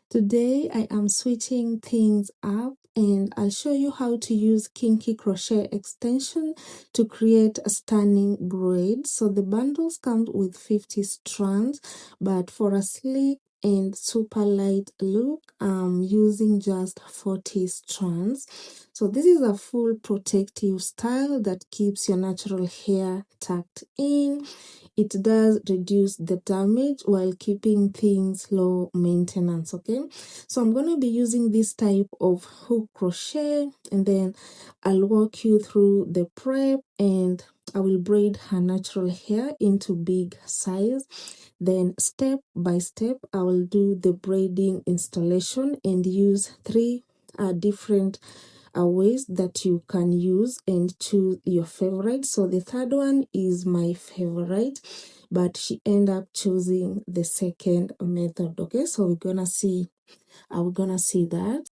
Today I am switching things up and I'll show you how to use Kinky crochet extension to create a stunning braid. So the bundles come with 50 strands, but for a sleek and super light look, I'm using just 40 strands. So this is a full protective style that keeps your natural hair tucked in. It does reduce the damage while keeping things low maintenance. Okay, so I'm going to be using this type of hook crochet, and then I'll walk you through the prep, and I will braid her natural hair into big size. Then step by step I will do the braiding installation and use three different ways that you can use and choose your favorite. So the third one is my favorite, but she ended up choosing the second method. Okay, so we're gonna see that.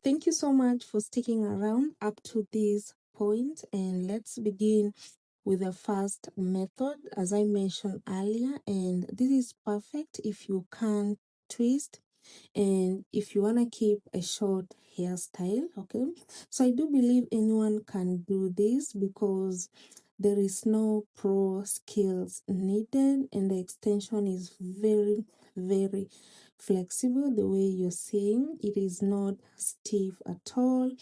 Thank you so much for sticking around up to this point, and let's begin with the first method, as I mentioned earlier. And this is perfect if you can't twist and if you want to keep a short hairstyle. Okay, so I do believe anyone can do this because there is no pro skills needed, and the extension is very flexible. The way you're seeing it is not stiff at all,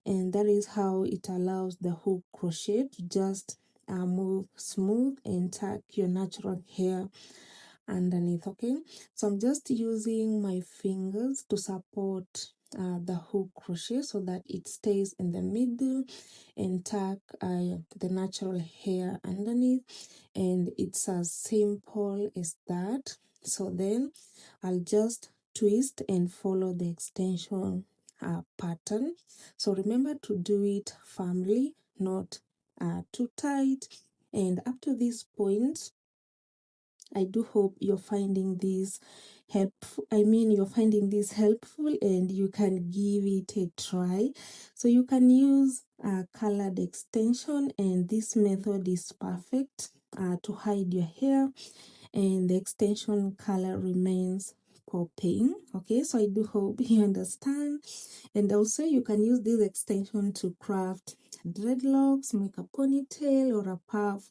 and that is how it allows the hook crochet to just move smooth and tuck your natural hair underneath. Okay, so I'm just using my fingers to support the hook crochet so that it stays in the middle, and tuck the natural hair underneath, and it's as simple as that. So then I'll just twist and follow the extension pattern. So remember to do it firmly, not too tight. And up to this point, I do hope you're finding this helpful. You're finding this helpful, and you can give it a try. So you can use a colored extension, and this method is perfect to hide your hair, and the extension color remains popping. Okay, so I do hope you understand. And also you can use this extension to craft dreadlocks, make a ponytail or a puff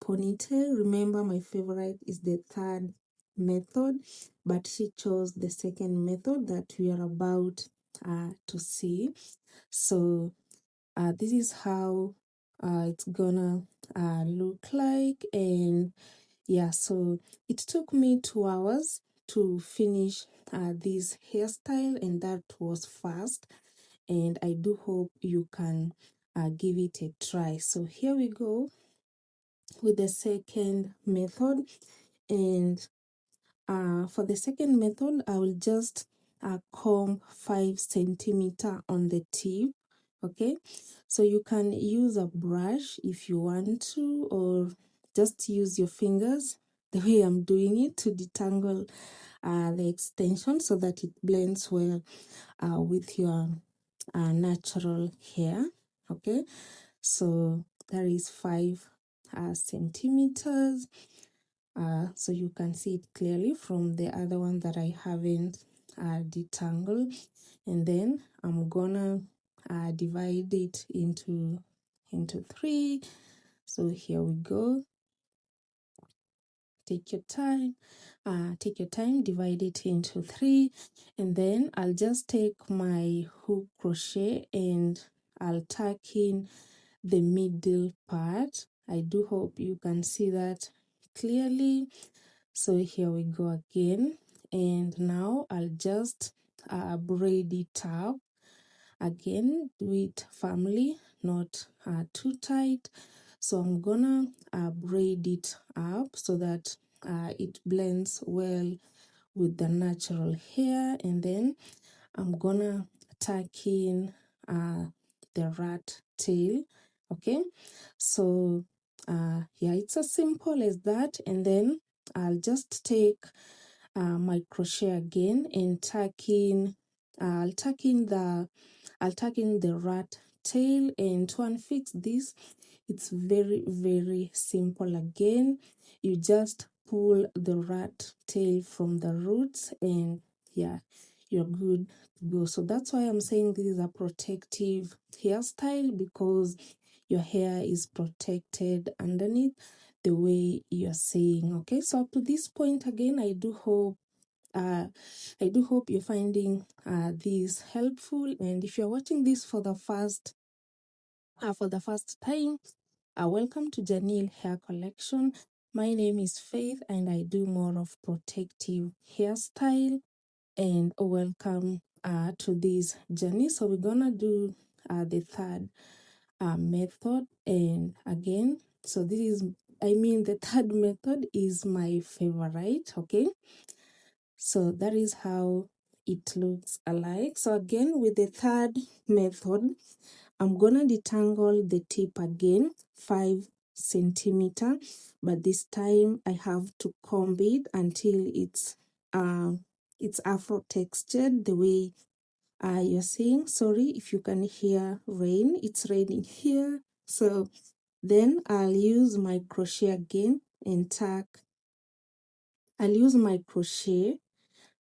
ponytail. Remember, my favorite is the third method, but she chose the second method that we are about to see. So this is how it's gonna look like. And yeah, so it took me 2 hours to finish this hairstyle, and that was fast, and I do hope you can give it a try. So here we go with the second method. And for the second method, I will just comb 5 centimeter on the tip. Okay, so you can use a brush if you want to, or just use your fingers the way I'm doing it to detangle the extension so that it blends well with your natural hair. Okay, so there is 5 centimeters. So you can see it clearly from the other one that I haven't detangled. And then I'm gonna divide it into 3. So here we go. Take your time, divide it into 3, and then I'll just take my hook crochet and I'll tuck in the middle part. I do hope you can see that clearly. So here we go again, and now I'll just braid it up. Again, do it firmly, not too tight. So I'm gonna braid it up so that it blends well with the natural hair, and then I'm gonna tuck in the rat tail. Okay, so yeah, it's as simple as that. And then I'll just take my crochet again and I'll tuck in the rat tail. And to unfix this, it's very simple. Again, you just pull the rat tail from the roots, and yeah, you're good to go. So that's why I'm saying this is a protective hairstyle, because your hair is protected underneath the way you're saying. Okay, so up to this point, again, I do hope you're finding this helpful. And if you're watching this for the first time, welcome to Janelle Hair Collection. My name is Faith, and I do more of protective hairstyle. And welcome to this journey. So we're gonna do the third method. And again, so this is the third method is my favorite. Okay, so that is how it looks alike. So again, with the third method, I'm gonna detangle the tip again, 5 centimeter, but this time I have to comb it until it's afro textured, the way you're seeing. Sorry if you can hear rain, it's raining here. So then I'll use my crochet again and tuck. I'll use my crochet.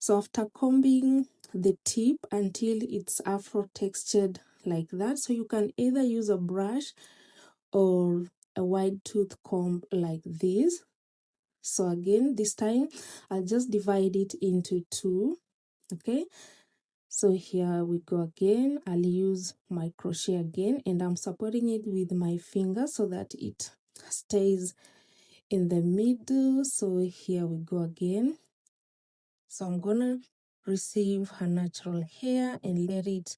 So after combing the tip until it's afro textured like that, so you can either use a brush or a wide tooth comb like this. So again, this time I'll just divide it into 2. Okay, so here we go again. I'll use my crochet again, and I'm supporting it with my finger so that it stays in the middle. So here we go again. So I'm gonna receive her natural hair and let it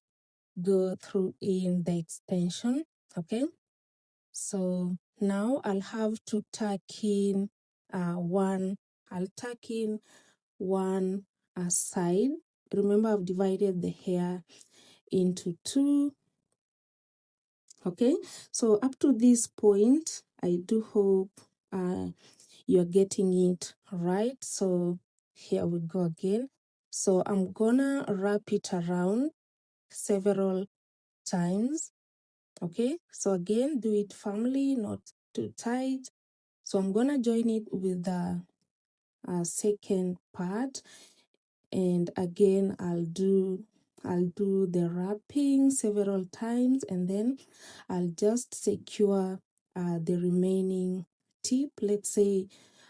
go through in the extension. Okay, so now I'll have to tuck in I'll tuck in one side. Remember, I've divided the hair into two. Okay, so up to this point, I do hope you're getting it right. So here we go again. So I'm gonna wrap it around several times. Okay, so again, do it firmly, not too tight. So I'm gonna join it with the second part, and again I'll do the wrapping several times, and then I'll just secure the remaining tip, let's say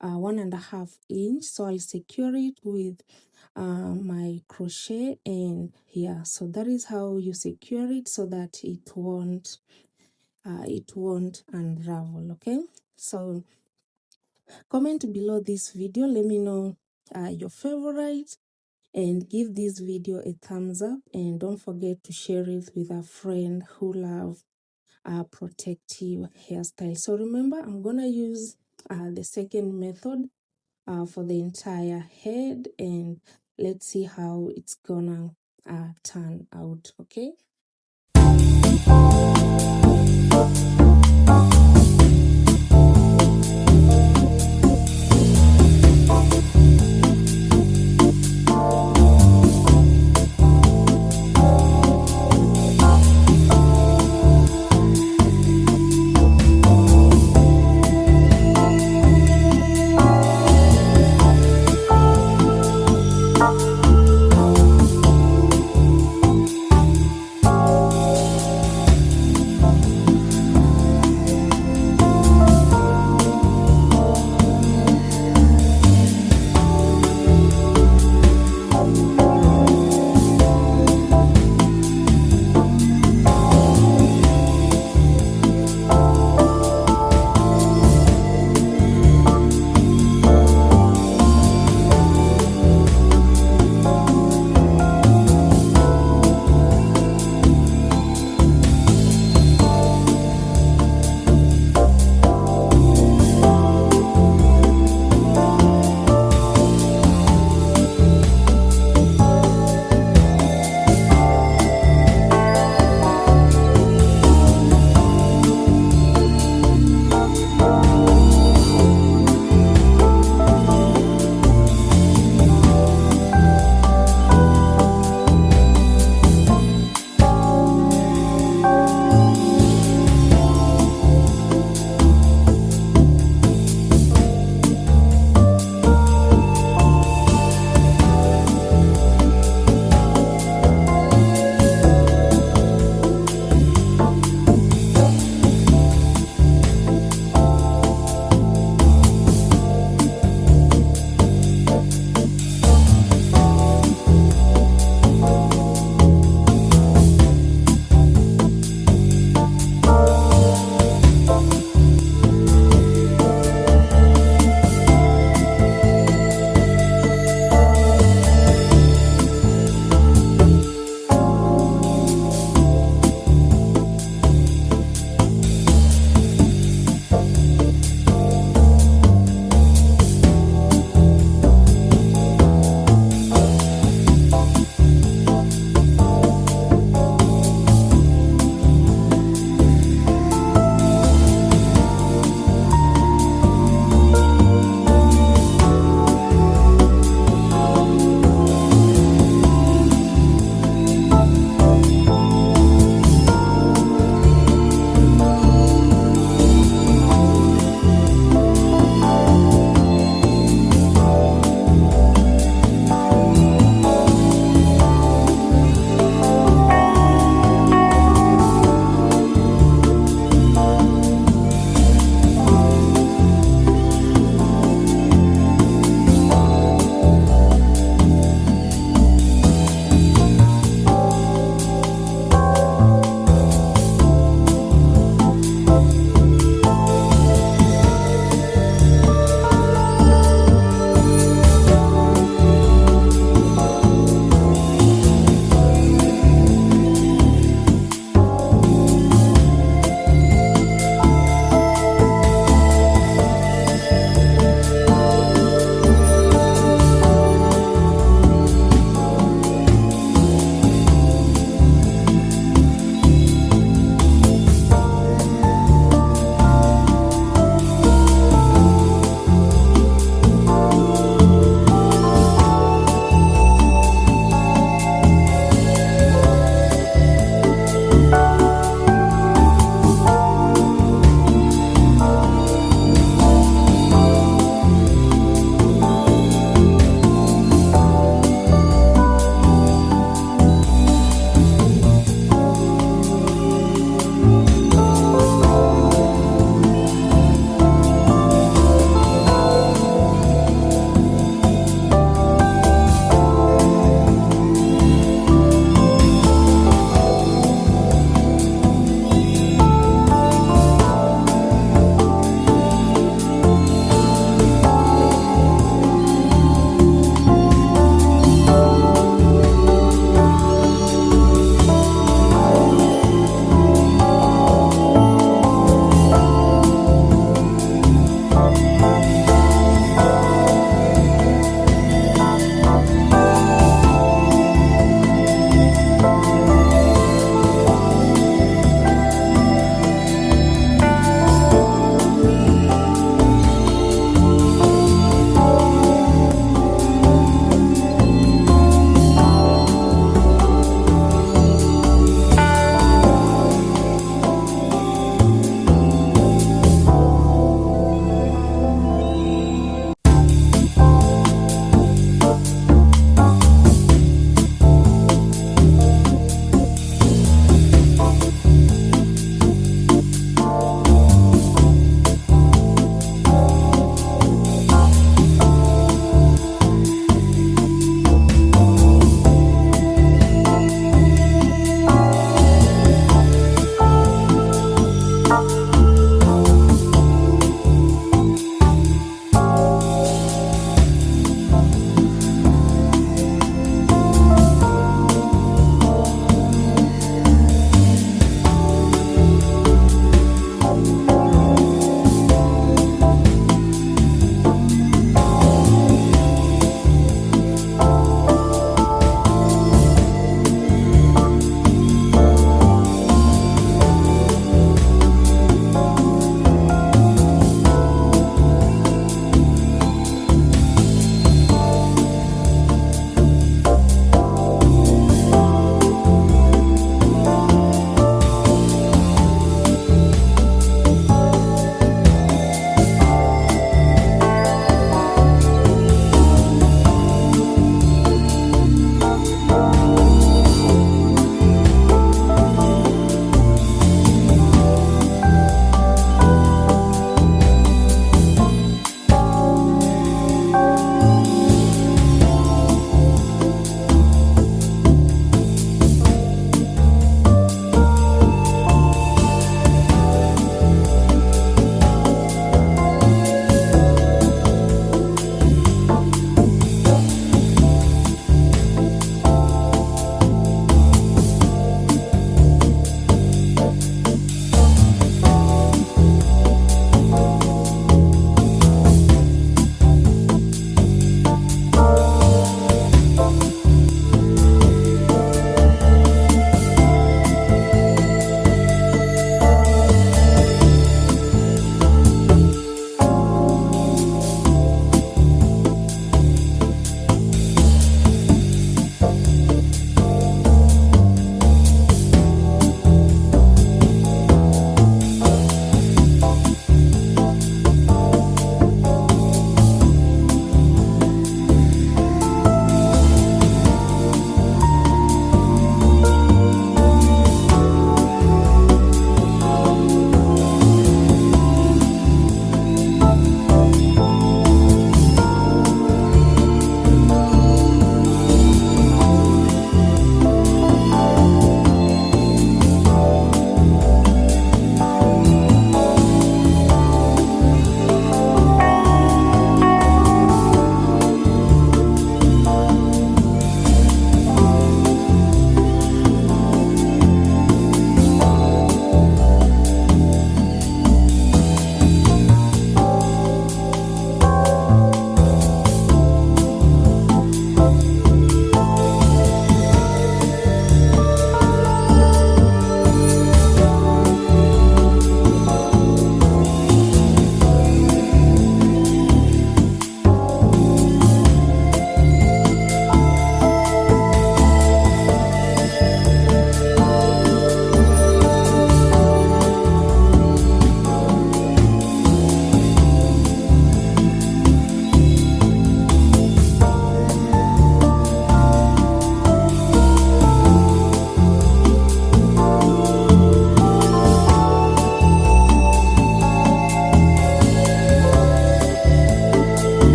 1.5 inch. So I'll secure it with my crochet, and yeah, so that is how you secure it so that it won't unravel. Okay, so comment below this video, let me know your favorite, and give this video a thumbs up, and don't forget to share it with a friend who loves protective hairstyle. So remember, I'm gonna use the second method for the entire head, and let's see how it's gonna turn out. Okay.